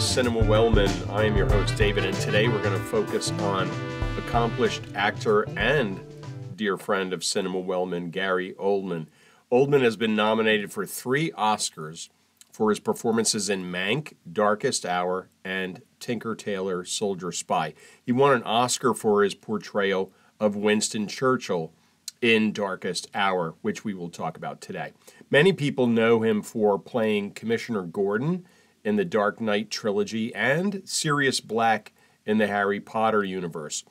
Cinema Wellman. I am your host, David, and today we're going to focus on accomplished actor and dear friend of Cinema Wellman, Gary Oldman. Oldman has been nominated for 3 Oscars for his performances in Mank, Darkest Hour, and Tinker Tailor Soldier Spy. He won an Oscar for his portrayal of Winston Churchill in Darkest Hour, which we will talk about today. Many people know him for playing Commissioner Gordon in the Dark Knight trilogy and Sirius Black in the Harry Potter universe.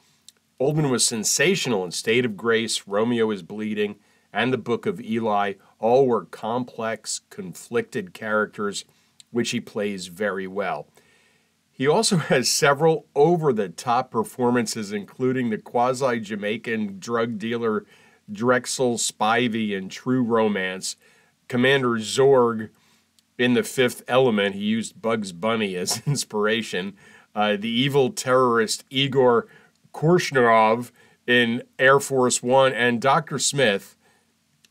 Oldman was sensational in State of Grace, Romeo is Bleeding, and The Book of Eli. All were complex, conflicted characters, which he plays very well. He also has several over-the-top performances, including the quasi-Jamaican drug dealer Drexel Spivey in True Romance, Commander Zorg in The Fifth Element. He used Bugs Bunny as inspiration. The evil terrorist Igor Korshunov in Air Force One, and Dr. Smith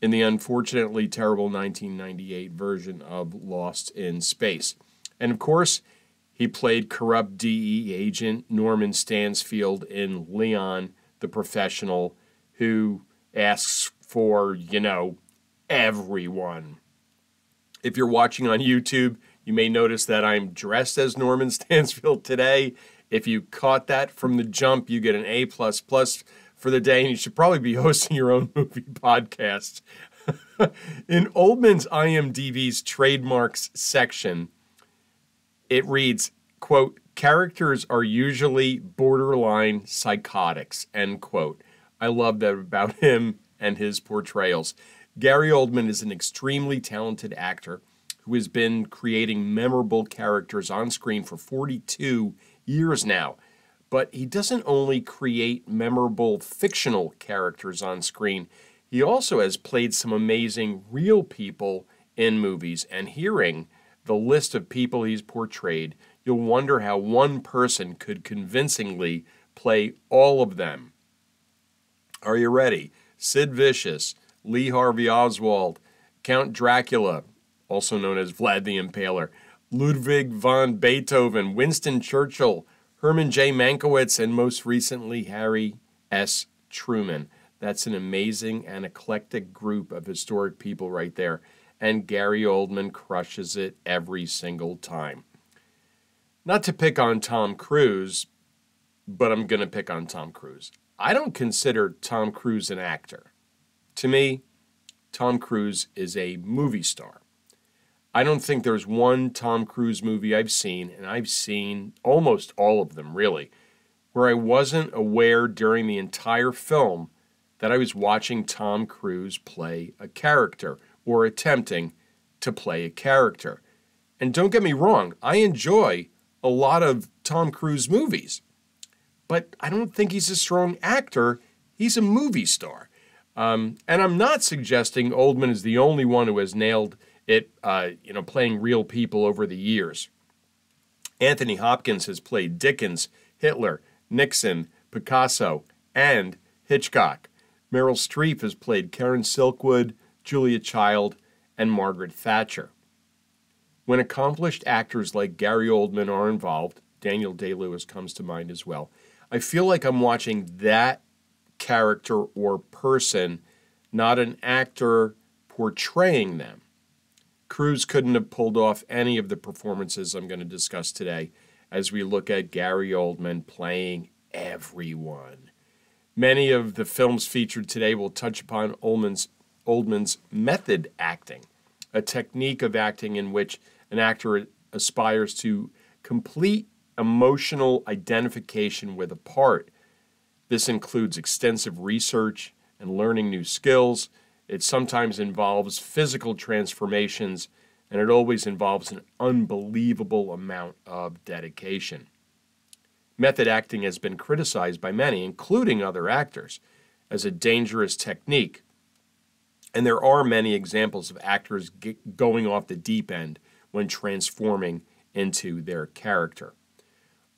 in the unfortunately terrible 1998 version of Lost in Space. And of course, he played corrupt DE agent Norman Stansfield in Leon, the Professional, who asks for, everyone. If you're watching on YouTube, you may notice that I'm dressed as Norman Stansfield today. If you caught that from the jump, you get an A++ for the day, and you should probably be hosting your own movie podcast. In Oldman's IMDb's trademarks section, it reads, quote, "Characters are usually borderline psychotics," end quote. I love that about him and his portrayals. Gary Oldman is an extremely talented actor who has been creating memorable characters on screen for 42 years now. But he doesn't only create memorable fictional characters on screen, he also has played some amazing real people in movies. And hearing the list of people he's portrayed, you'll wonder how one person could convincingly play all of them. Are you ready? Sid Vicious, Lee Harvey Oswald, Count Dracula, also known as Vlad the Impaler, Ludwig von Beethoven, Winston Churchill, Herman J. Mankiewicz, and most recently Harry S. Truman. That's an amazing and eclectic group of historic people right there, and Gary Oldman crushes it every single time. Not to pick on Tom Cruise, but I'm going to pick on Tom Cruise. I don't consider Tom Cruise an actor. To me, Tom Cruise is a movie star. I don't think there's one Tom Cruise movie I've seen, and I've seen almost all of them really, where I wasn't aware during the entire film that I was watching Tom Cruise play a character or attempting to play a character. And don't get me wrong, I enjoy a lot of Tom Cruise movies, but I don't think he's a strong actor. He's a movie star. And I'm not suggesting Oldman is the only one who has nailed it, playing real people over the years. Anthony Hopkins has played Dickens, Hitler, Nixon, Picasso, and Hitchcock. Meryl Streep has played Karen Silkwood, Julia Child, and Margaret Thatcher. When accomplished actors like Gary Oldman are involved, Daniel Day-Lewis comes to mind as well, I feel like I'm watching that character or person, not an actor portraying them. Cruise couldn't have pulled off any of the performances I'm going to discuss today as we look at Gary Oldman playing everyone. Many of the films featured today will touch upon Oldman's method acting, a technique of acting in which an actor aspires to complete emotional identification with a part. This includes extensive research and learning new skills. It sometimes involves physical transformations, and it always involves an unbelievable amount of dedication. Method acting has been criticized by many, including other actors, as a dangerous technique. And there are many examples of actors going off the deep end when transforming into their character.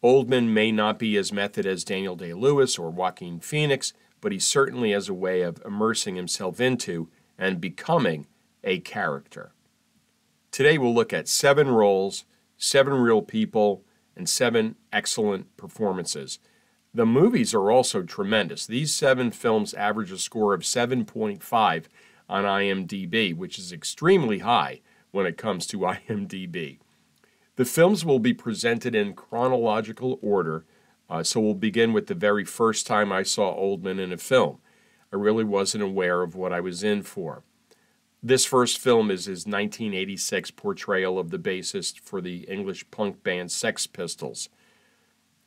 Oldman may not be as method as Daniel Day-Lewis or Joaquin Phoenix, but he certainly has a way of immersing himself into and becoming a character. Today we'll look at 7 roles, 7 real people, and 7 excellent performances. The movies are also tremendous. These 7 films average a score of 7.5 on IMDb, which is extremely high when it comes to IMDb. The films will be presented in chronological order, so we'll begin with the very first time I saw Oldman in a film. I really wasn't aware of what I was in for. This first film is his 1986 portrayal of the bassist for the English punk band Sex Pistols,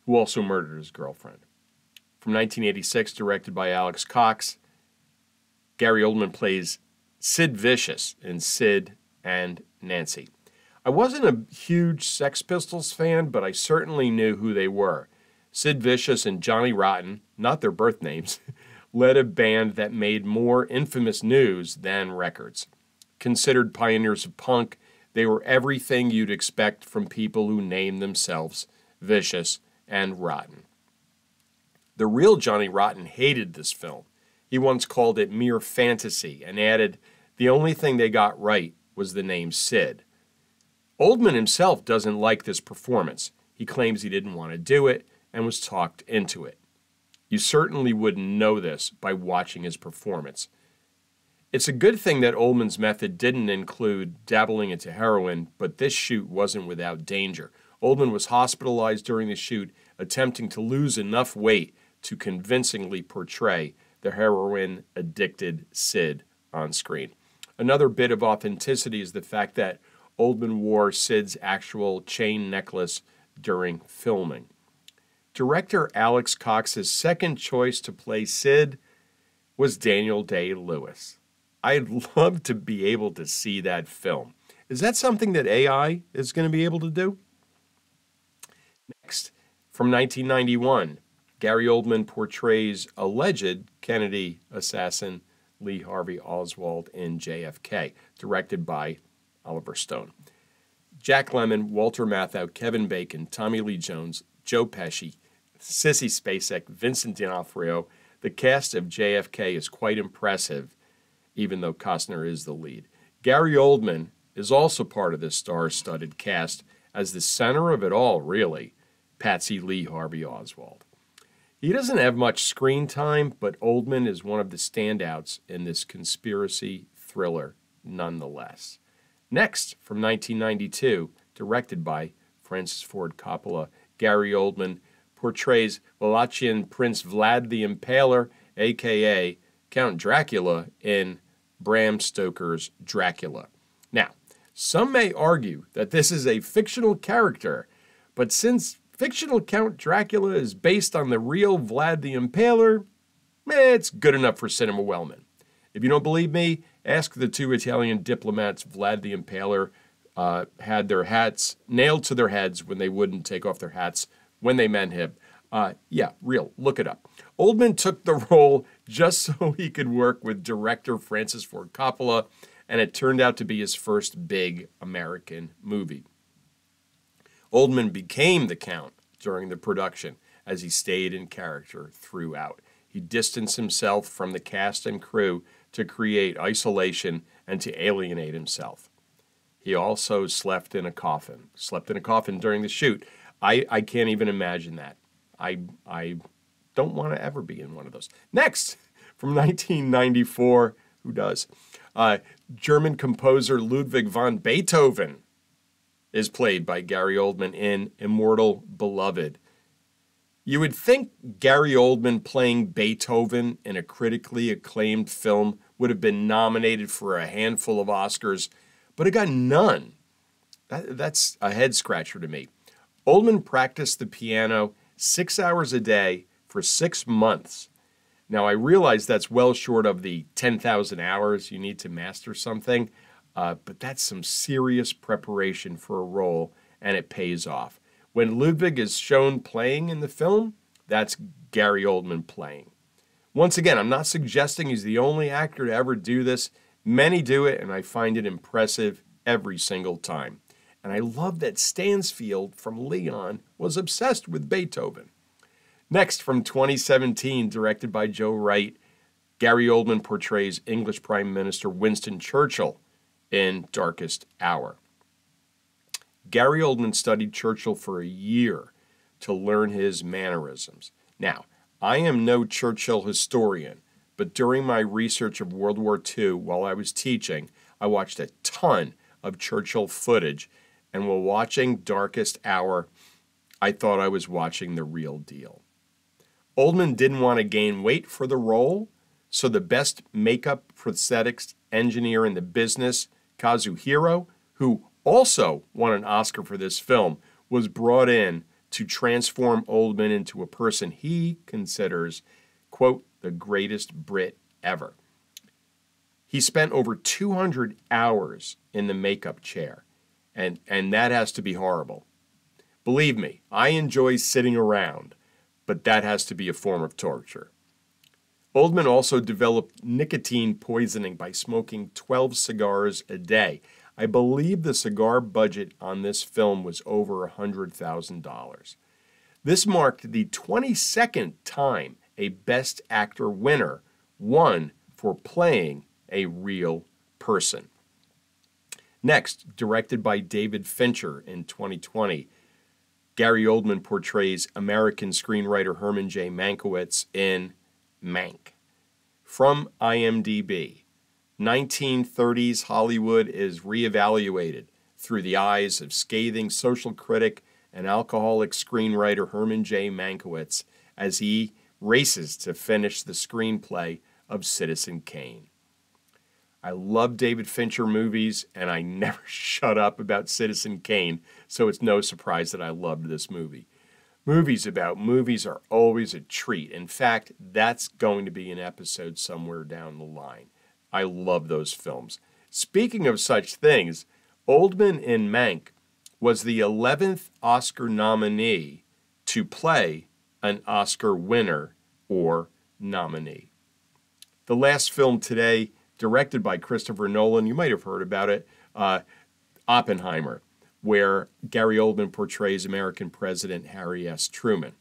who also murdered his girlfriend. From 1986, directed by Alex Cox, Gary Oldman plays Sid Vicious in Sid and Nancy. I wasn't a huge Sex Pistols fan, but I certainly knew who they were. Sid Vicious and Johnny Rotten, not their birth names, led a band that made more infamous news than records. Considered pioneers of punk, they were everything you'd expect from people who name themselves Vicious and Rotten. The real Johnny Rotten hated this film. He once called it mere fantasy and added, the only thing they got right was the name Sid. Oldman himself doesn't like this performance. He claims he didn't want to do it and was talked into it. You certainly wouldn't know this by watching his performance. It's a good thing that Oldman's method didn't include dabbling into heroin, but this shoot wasn't without danger. Oldman was hospitalized during the shoot, attempting to lose enough weight to convincingly portray the heroin-addicted Sid on screen. Another bit of authenticity is the fact that Oldman wore Sid's actual chain necklace during filming. Director Alex Cox's second choice to play Sid was Daniel Day-Lewis. I'd love to be able to see that film. Is that something that AI is going to be able to do? Next, from 1991, Gary Oldman portrays alleged Kennedy assassin Lee Harvey Oswald in JFK, directed by Oliver Stone. Jack Lemmon, Walter Matthau, Kevin Bacon, Tommy Lee Jones, Joe Pesci, Sissy Spacek, Vincent D'Onofrio. The cast of JFK is quite impressive, even though Costner is the lead. Gary Oldman is also part of this star-studded cast as the center of it all, really, Patsy Lee Harvey Oswald. He doesn't have much screen time, but Oldman is one of the standouts in this conspiracy thriller nonetheless. Next, from 1992, directed by Francis Ford Coppola, Gary Oldman portrays Wallachian Prince Vlad the Impaler, a.k.a. Count Dracula, in Bram Stoker's Dracula. Now, some may argue that this is a fictional character, but since fictional Count Dracula is based on the real Vlad the Impaler, it's good enough for Cinema Wellman. If you don't believe me, ask the 2 Italian diplomats Vlad the Impaler had their hats nailed to their heads when they wouldn't take off their hats when they met him. Yeah, real. Look it up. Oldman took the role just so he could work with director Francis Ford Coppola, and it turned out to be his first big American movie. Oldman became the Count during the production as he stayed in character throughout. He distanced himself from the cast and crew to create isolation and to alienate himself. He also slept in a coffin during the shoot. I can't even imagine that. I don't want to ever be in one of those. Next, from 1994, who does? German composer Ludwig van Beethoven is played by Gary Oldman in Immortal Beloved. You would think Gary Oldman playing Beethoven in a critically acclaimed film would have been nominated for a handful of Oscars, but it got none. That's a head-scratcher to me. Oldman practiced the piano 6 hours a day for 6 months. Now, I realize that's well short of the 10,000 hours you need to master something, but that's some serious preparation for a role, and it pays off. When Ludwig is shown playing in the film, that's Gary Oldman playing. Once again, I'm not suggesting he's the only actor to ever do this. Many do it, and I find it impressive every single time. And I love that Stansfield from Leon was obsessed with Beethoven. Next, from 2017, directed by Joe Wright, Gary Oldman portrays English Prime Minister Winston Churchill in Darkest Hour. Gary Oldman studied Churchill for a year to learn his mannerisms. Now, I am no Churchill historian, but during my research of World War II while I was teaching, I watched a ton of Churchill footage, and while watching Darkest Hour, I thought I was watching the real deal. Oldman didn't want to gain weight for the role, so the best makeup prosthetics engineer in the business, Kazuhiro, who also won an Oscar for this film, was brought in to transform Oldman into a person he considers, quote, the greatest Brit ever. He spent over 200 hours in the makeup chair, and that has to be horrible. Believe me, I enjoy sitting around, but that has to be a form of torture. Oldman also developed nicotine poisoning by smoking 12 cigars a day. I believe the cigar budget on this film was over $100,000. This marked the 22nd time a Best Actor winner won for playing a real person. Next, directed by David Fincher in 2020, Gary Oldman portrays American screenwriter Herman J. Mankiewicz in Mank. From IMDb, 1930s Hollywood is reevaluated through the eyes of scathing social critic and alcoholic screenwriter Herman J. Mankiewicz as he races to finish the screenplay of Citizen Kane. I love David Fincher movies, and I never shut up about Citizen Kane, so it's no surprise that I loved this movie. Movies about movies are always a treat. In fact, that's going to be an episode somewhere down the line. I love those films. Speaking of such things, Oldman in Mank was the 11th Oscar nominee to play an Oscar winner or nominee. The last film today, directed by Christopher Nolan, you might have heard about it, Oppenheimer, where Gary Oldman portrays American President Harry S. Truman.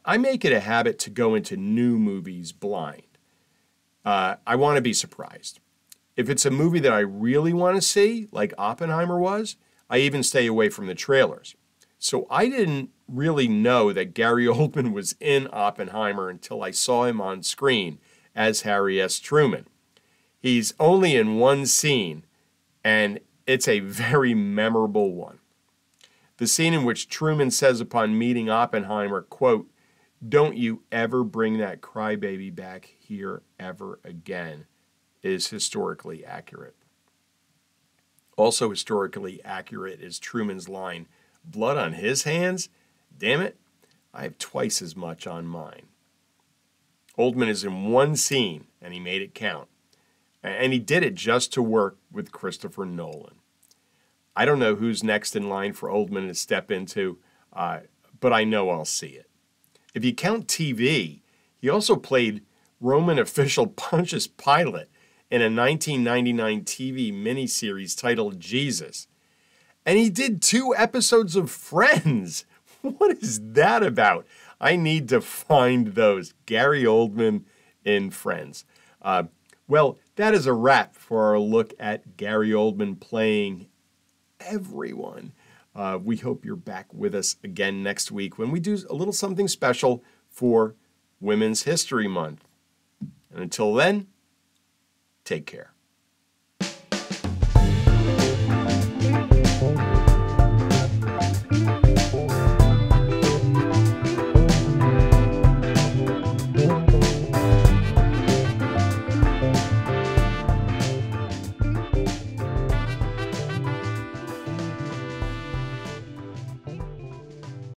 I make it a habit to go into new movies blind. I want to be surprised. If it's a movie that I really want to see, like Oppenheimer was, I even stay away from the trailers. So I didn't really know that Gary Oldman was in Oppenheimer until I saw him on screen as Harry S. Truman. He's only in one scene, and it's a very memorable one. The scene in which Truman says upon meeting Oppenheimer, quote, "Don't you ever bring that crybaby back here ever again," is historically accurate. Also historically accurate is Truman's line, "Blood on his hands? Damn it, I have twice as much on mine." Oldman is in one scene, and he made it count. And he did it just to work with Christopher Nolan. I don't know who's next in line for Oldman to step into, but I know I'll see it. If you count TV, he also played Roman official Pontius Pilate in a 1999 TV miniseries titled Jesus. And he did 2 episodes of Friends. What is that about? I need to find those. Gary Oldman in Friends. Well, that is a wrap for our look at Gary Oldman playing everyone. We hope you're back with us again next week when we do a little something special for Women's History Month. And until then, take care.